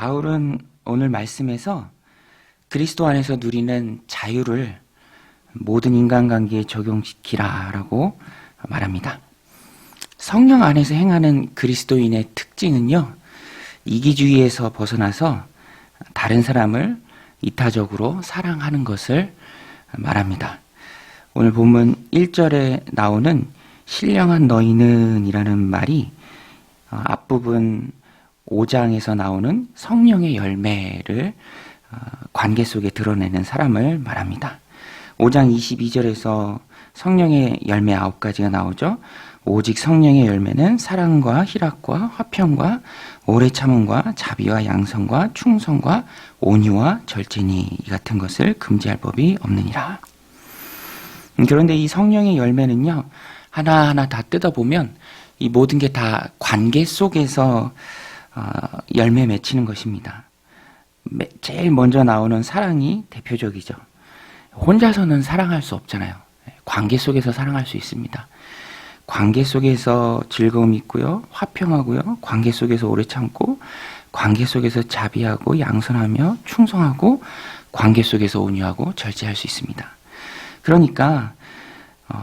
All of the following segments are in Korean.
바울은 오늘 말씀에서 그리스도 안에서 누리는 자유를 모든 인간관계에 적용시키라라고 말합니다. 성령 안에서 행하는 그리스도인의 특징은요, 이기주의에서 벗어나서 다른 사람을 이타적으로 사랑하는 것을 말합니다. 오늘 본문 1절에 나오는 신령한 너희는 이라는 말이 앞부분 5장에서 나오는 성령의 열매를 관계 속에 드러내는 사람을 말합니다. 5장 22절에서 성령의 열매 9가지가 나오죠. 오직 성령의 열매는 사랑과 희락과 화평과 오래 참음과 자비와 양성과 충성과 온유와 절제니 이 같은 것을 금지할 법이 없느니라. 그런데 이 성령의 열매는요, 하나하나 다 뜯어보면 이 모든 게 다 관계 속에서 열매 맺히는 것입니다. 제일 먼저 나오는 사랑이 대표적이죠. 혼자서는 사랑할 수 없잖아요. 관계 속에서 사랑할 수 있습니다. 관계 속에서 즐거움이 있고요, 화평하고요, 관계 속에서 오래 참고, 관계 속에서 자비하고 양선하며 충성하고, 관계 속에서 온유하고 절제할 수 있습니다. 그러니까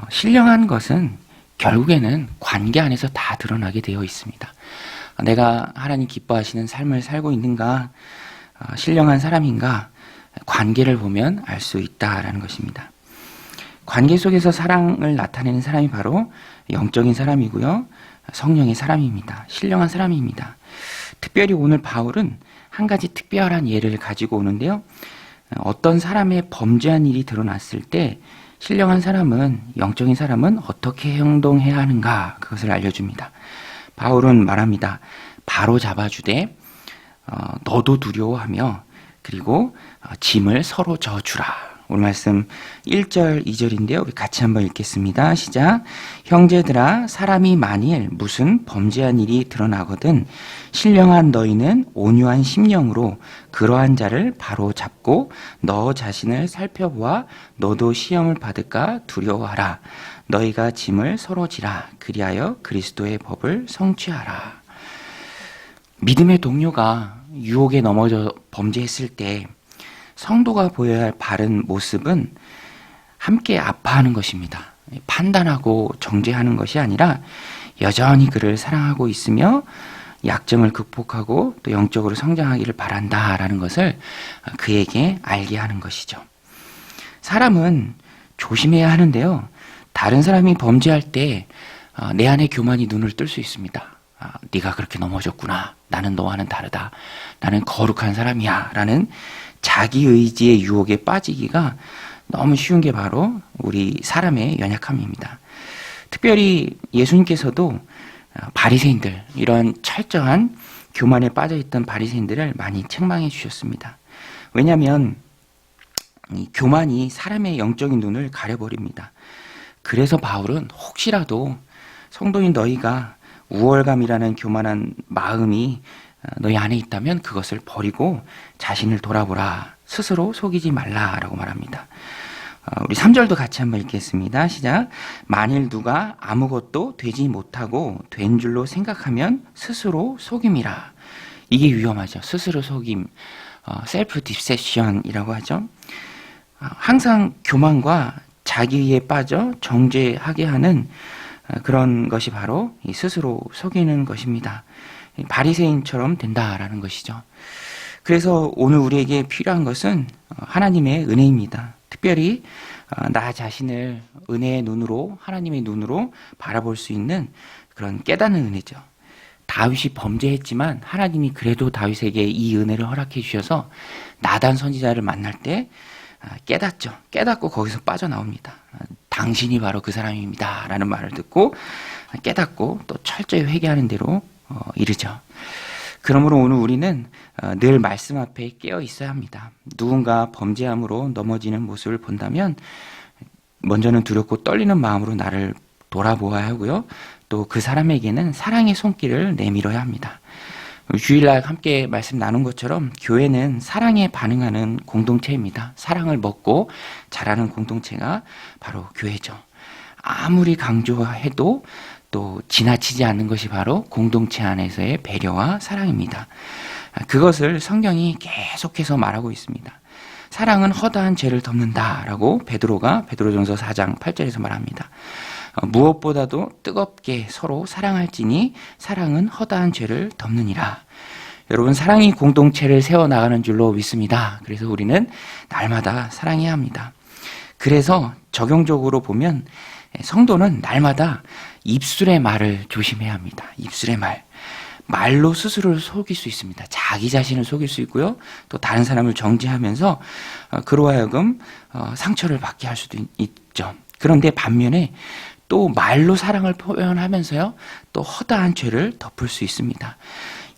신령한 것은 결국에는 관계 안에서 다 드러나게 되어 있습니다. 내가 하나님 기뻐하시는 삶을 살고 있는가, 신령한 사람인가, 관계를 보면 알 수 있다라는 것입니다. 관계 속에서 사랑을 나타내는 사람이 바로 영적인 사람이고요, 성령의 사람입니다. 신령한 사람입니다. 특별히 오늘 바울은 한 가지 특별한 예를 가지고 오는데요, 어떤 사람의 범죄한 일이 드러났을 때 신령한 사람은, 영적인 사람은 어떻게 행동해야 하는가, 그것을 알려줍니다. 바울은 말합니다. 바로 잡아주되 너도 두려워하며 그리고 짐을 서로 져주라. 오늘 말씀 1절 2절인데요. 우리 같이 한번 읽겠습니다. 시작. 형제들아, 사람이 만일 무슨 범죄한 일이 드러나거든 신령한 너희는 온유한 심령으로 그러한 자를 바로 잡고 너 자신을 살펴보아 너도 시험을 받을까 두려워하라. 너희가 짐을 서로 지라. 그리하여 그리스도의 법을 성취하라. 믿음의 동료가 유혹에 넘어져 범죄했을 때 성도가 보여야 할 바른 모습은 함께 아파하는 것입니다. 판단하고 정죄하는 것이 아니라 여전히 그를 사랑하고 있으며 약점을 극복하고 또 영적으로 성장하기를 바란다라는 것을 그에게 알게 하는 것이죠. 사람은 조심해야 하는데요, 다른 사람이 범죄할 때 내 안에 교만이 눈을 뜰 수 있습니다. 네가 그렇게 넘어졌구나. 나는 너와는 다르다. 나는 거룩한 사람이야. 라는 자기 의지의 유혹에 빠지기가 너무 쉬운 게 바로 우리 사람의 연약함입니다. 특별히 예수님께서도 바리새인들, 이런 철저한 교만에 빠져있던 바리새인들을 많이 책망해 주셨습니다. 왜냐하면 이 교만이 사람의 영적인 눈을 가려버립니다. 그래서 바울은 혹시라도 성도인 너희가 우월감이라는 교만한 마음이 너희 안에 있다면 그것을 버리고 자신을 돌아보라. 스스로 속이지 말라라고 말합니다. 우리 3절도 같이 한번 읽겠습니다. 시작. 만일 누가 아무것도 되지 못하고 된 줄로 생각하면 스스로 속임이라. 이게 위험하죠. 스스로 속임. 셀프 디셉션이라고 하죠. 항상 교만과 자기에 빠져 정죄하게 하는 그런 것이 바로 이 스스로 속이는 것입니다. 바리새인처럼 된다라는 것이죠. 그래서 오늘 우리에게 필요한 것은 하나님의 은혜입니다. 특별히 나 자신을 은혜의 눈으로, 하나님의 눈으로 바라볼 수 있는 그런 깨닫는 은혜죠. 다윗이 범죄했지만 하나님이 그래도 다윗에게 이 은혜를 허락해 주셔서 나단 선지자를 만날 때 깨닫죠. 깨닫고 거기서 빠져나옵니다. 당신이 바로 그 사람입니다. 라는 말을 듣고 깨닫고 또 철저히 회개하는 대로 이르죠. 그러므로 오늘 우리는 늘 말씀 앞에 깨어 있어야 합니다. 누군가 범죄함으로 넘어지는 모습을 본다면 먼저는 두렵고 떨리는 마음으로 나를 돌아보아야 하고요. 또 그 사람에게는 사랑의 손길을 내밀어야 합니다. 주일날 함께 말씀 나눈 것처럼 교회는 사랑에 반응하는 공동체입니다. 사랑을 먹고 자라는 공동체가 바로 교회죠. 아무리 강조해도 또 지나치지 않는 것이 바로 공동체 안에서의 배려와 사랑입니다. 그것을 성경이 계속해서 말하고 있습니다. 사랑은 허다한 죄를 덮는다라고 베드로전서 4장 8절에서 말합니다. 무엇보다도 뜨겁게 서로 사랑할지니 사랑은 허다한 죄를 덮느니라. 여러분, 사랑이 공동체를 세워나가는 줄로 믿습니다. 그래서 우리는 날마다 사랑해야 합니다. 그래서 적용적으로 보면 성도는 날마다 입술의 말을 조심해야 합니다. 입술의 말로 스스로를 속일 수 있습니다. 자기 자신을 속일 수 있고요. 또 다른 사람을 정죄하면서 그로 하여금 상처를 받게 할 수도 있죠. 그런데 반면에 또 말로 사랑을 표현하면서요, 또 허다한 죄를 덮을 수 있습니다.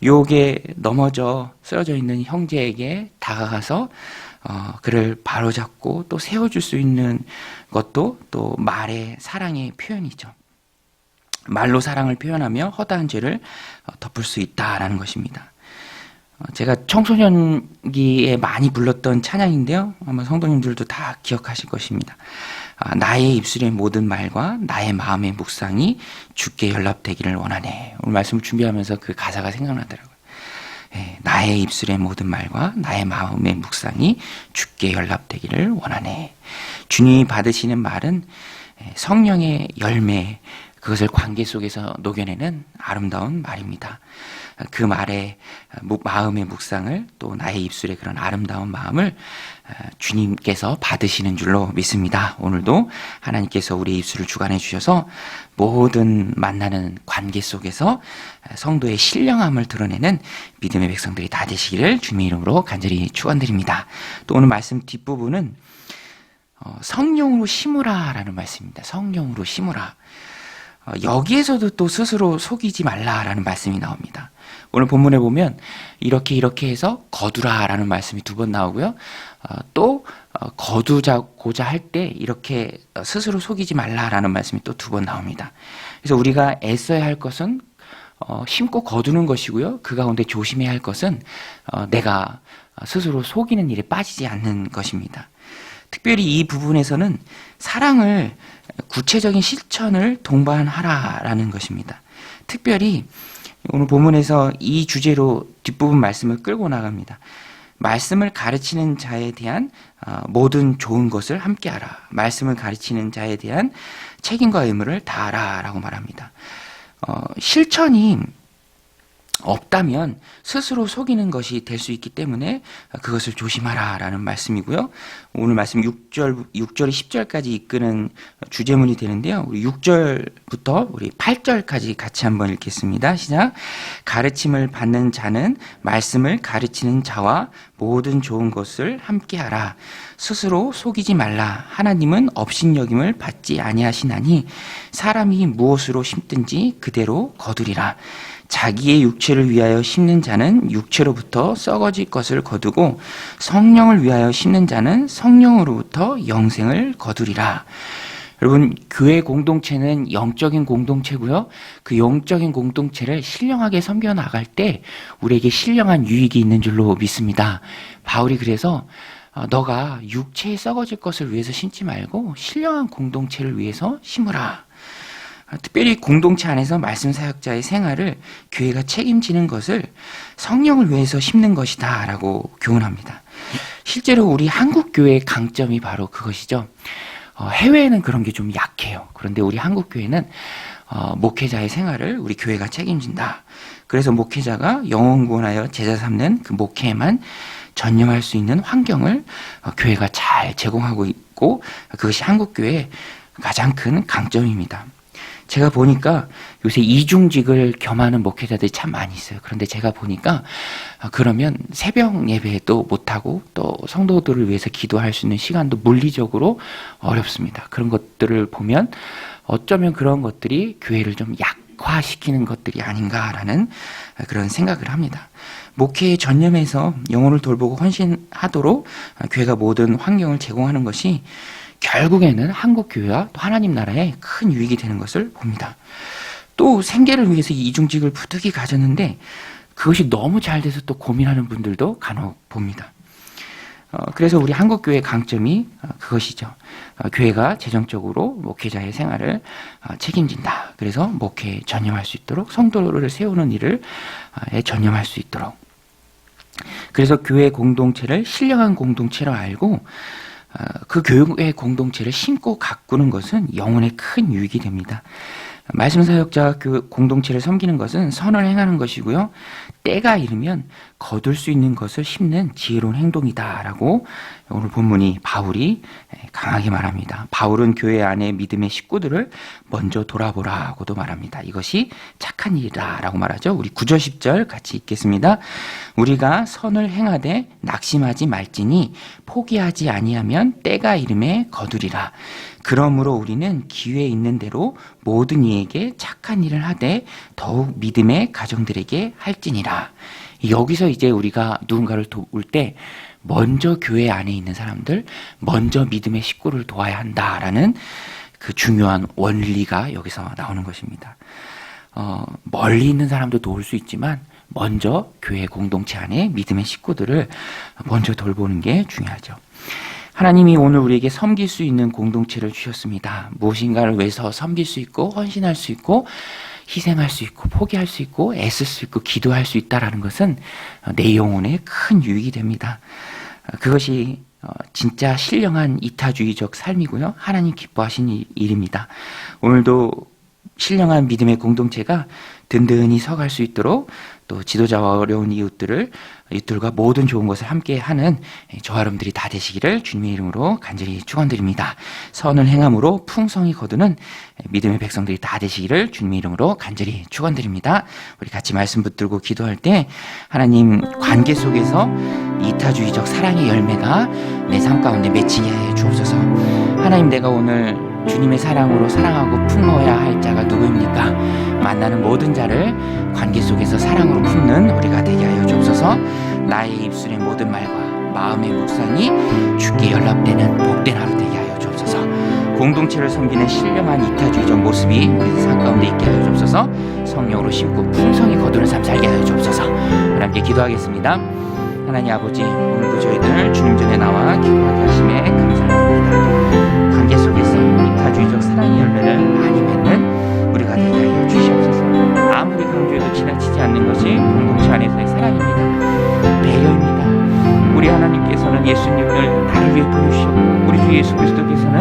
유혹에 넘어져 쓰러져 있는 형제에게 다가가서 그를 바로잡고 또 세워줄 수 있는 것도 또 말의 사랑의 표현이죠. 말로 사랑을 표현하며 허다한 죄를 덮을 수 있다라는 것입니다. 제가 청소년기에 많이 불렀던 찬양인데요. 아마 성도님들도 다 기억하실 것입니다. 나의 입술의 모든 말과 나의 마음의 묵상이 주께 연락되기를 원하네. 오늘 말씀을 준비하면서 그 가사가 생각나더라고요. 나의 입술의 모든 말과 나의 마음의 묵상이 주께 연락되기를 원하네. 주님이 받으시는 말은 성령의 열매, 그것을 관계 속에서 녹여내는 아름다운 말입니다. 그 말에 마음의 묵상을, 또 나의 입술의 그런 아름다운 마음을 주님께서 받으시는 줄로 믿습니다. 오늘도 하나님께서 우리의 입술을 주관해 주셔서 모든 만나는 관계 속에서 성도의 신령함을 드러내는 믿음의 백성들이 다 되시기를 주님의 이름으로 간절히 축원드립니다. 또 오늘 말씀 뒷부분은 성령으로 심으라 라는 말씀입니다. 성령으로 심으라. 여기에서도 또 스스로 속이지 말라라는 말씀이 나옵니다. 오늘 본문에 보면 이렇게 해서 거두라라는 말씀이 2번 나오고요. 또 거두자고자 할 때 이렇게 스스로 속이지 말라라는 말씀이 또 2번 나옵니다. 그래서 우리가 애써야 할 것은 심고 거두는 것이고요. 그 가운데 조심해야 할 것은 내가 스스로 속이는 일에 빠지지 않는 것입니다. 특별히 이 부분에서는 사랑을 구체적인 실천을 동반하라라는 것입니다. 특별히 오늘 본문에서 이 주제로 뒷부분 말씀을 끌고 나갑니다. 말씀을 가르치는 자에 대한 모든 좋은 것을 함께하라. 말씀을 가르치는 자에 대한 책임과 의무를 다하라라고 말합니다. 실천이 없다면 스스로 속이는 것이 될 수 있기 때문에 그것을 조심하라라는 말씀이고요. 오늘 말씀 6절이 10절까지 이끄는 주제문이 되는데요. 우리 6절부터 우리 8절까지 같이 한번 읽겠습니다. 시작. 가르침을 받는 자는 말씀을 가르치는 자와 모든 좋은 것을 함께하라. 스스로 속이지 말라. 하나님은 업신여김을 받지 아니하시나니 사람이 무엇으로 심든지 그대로 거두리라. 자기의 육체를 위하여 심는 자는 육체로부터 썩어질 것을 거두고 성령을 위하여 심는 자는 성령으로부터 영생을 거두리라. 여러분, 교회 공동체는 영적인 공동체고요. 그 영적인 공동체를 신령하게 섬겨 나갈 때 우리에게 신령한 유익이 있는 줄로 믿습니다. 바울이 그래서 너가 육체에 썩어질 것을 위해서 심지 말고 신령한 공동체를 위해서 심으라. 특별히 공동체 안에서 말씀 사역자의 생활을 교회가 책임지는 것을 성령을 위해서 심는 것이다 라고 교훈합니다. 실제로 우리 한국 교회의 강점이 바로 그것이죠. 해외에는 그런 게 좀 약해요. 그런데 우리 한국 교회는 목회자의 생활을 우리 교회가 책임진다. 그래서 목회자가 영혼 구원하여 제자 삼는 그 목회에만 전념할 수 있는 환경을 교회가 잘 제공하고 있고, 그것이 한국 교회의 가장 큰 강점입니다. 제가 보니까 요새 이중직을 겸하는 목회자들이 참 많이 있어요. 그런데 제가 보니까 그러면 새벽 예배도 못하고 또 성도들을 위해서 기도할 수 있는 시간도 물리적으로 어렵습니다. 그런 것들을 보면 어쩌면 그런 것들이 교회를 좀 약화시키는 것들이 아닌가라는 그런 생각을 합니다. 목회에 전념해서 영혼을 돌보고 헌신하도록 교회가 모든 환경을 제공하는 것이 결국에는 한국 교회와 또 하나님 나라에 큰 유익이 되는 것을 봅니다. 또 생계를 위해서 이중직을 부득이 가졌는데 그것이 너무 잘 돼서 또 고민하는 분들도 간혹 봅니다. 그래서 우리 한국 교회의 강점이 그것이죠. 교회가 재정적으로 목회자의 생활을 책임진다. 그래서 목회에 전념할 수 있도록, 성도를 세우는 일을 전념할 수 있도록. 그래서 교회 공동체를 신령한 공동체로 알고 그 교회 공동체를 심고 가꾸는 것은 영혼에 큰 유익이 됩니다. 말씀 사역자가 그 공동체를 섬기는 것은 선을 행하는 것이고요. 때가 이르면 거둘 수 있는 것을 심는 지혜로운 행동이다라고 오늘 본문이 바울이 강하게 말합니다. 바울은 교회 안에 믿음의 식구들을 먼저 돌아보라고도 말합니다. 이것이 착한 일이다라고 말하죠. 우리 9절 10절 같이 읽겠습니다. 우리가 선을 행하되 낙심하지 말지니 포기하지 아니하면 때가 이름에 거두리라. 그러므로 우리는 기회 있는 대로 모든 이에게 착한 일을 하되 더욱 믿음의 가정들에게 할지니라. 여기서 이제 우리가 누군가를 도울 때 먼저 교회 안에 있는 사람들, 먼저 믿음의 식구를 도와야 한다라는 그 중요한 원리가 여기서 나오는 것입니다. 멀리 있는 사람도 도울 수 있지만 먼저 교회 공동체 안에 믿음의 식구들을 먼저 돌보는 게 중요하죠. 하나님이 오늘 우리에게 섬길 수 있는 공동체를 주셨습니다. 무엇인가를 위해서 섬길 수 있고 헌신할 수 있고 희생할 수 있고 포기할 수 있고 애쓸 수 있고 기도할 수 있다는 것은 내 영혼에 큰 유익이 됩니다. 그것이 진짜 신령한 이타주의적 삶이고요. 하나님 기뻐하신 일입니다. 오늘도 신령한 믿음의 공동체가 든든히 서갈 수 있도록 또 지도자와 어려운 이웃들과 모든 좋은 것을 함께 하는 저와 여러분들이 다 되시기를 주님의 이름으로 간절히 축원드립니다. 선을 행함으로 풍성히 거두는 믿음의 백성들이 다 되시기를 주님의 이름으로 간절히 축원드립니다. 우리 같이 말씀 붙들고 기도할 때 하나님 관계 속에서 이타주의적 사랑의 열매가 내 삶 가운데 맺히게 해 주옵소서. 하나님, 내가 오늘 주님의 사랑으로 사랑하고 품어야 할 자가 누구입니까? 만나는 모든 자를 관계 속에서 사랑으로 품는 우리가 되게 하여 주옵소서. 나의 입술의 모든 말과 마음의 묵상이 주께 연락되는 복된 하루 되게 하여 주옵소서. 공동체를 섬기는 신령한 이타주의적 모습이 우리 삶 가운데 있게 하여 주옵소서. 성령으로 심고 풍성히 거두는 삶 살게 하여 주옵소서. 함께 기도하겠습니다. 하나님 아버지, 오늘도 저희들 주님 전에 나와 기도하게 하심에 감사드립니다. 관계 속에서 이타주의적 사랑의 열매를 많이 맺는 우리가 되게 하여 주시옵소서. 아무리 강조해도 지나치지 않는 것이 공동체 안에서의 사랑입니다. 배려입니다. 우리 하나님께서는 예수님을 나를 위해 보내주셨고 우리 주 예수 그리스도께서는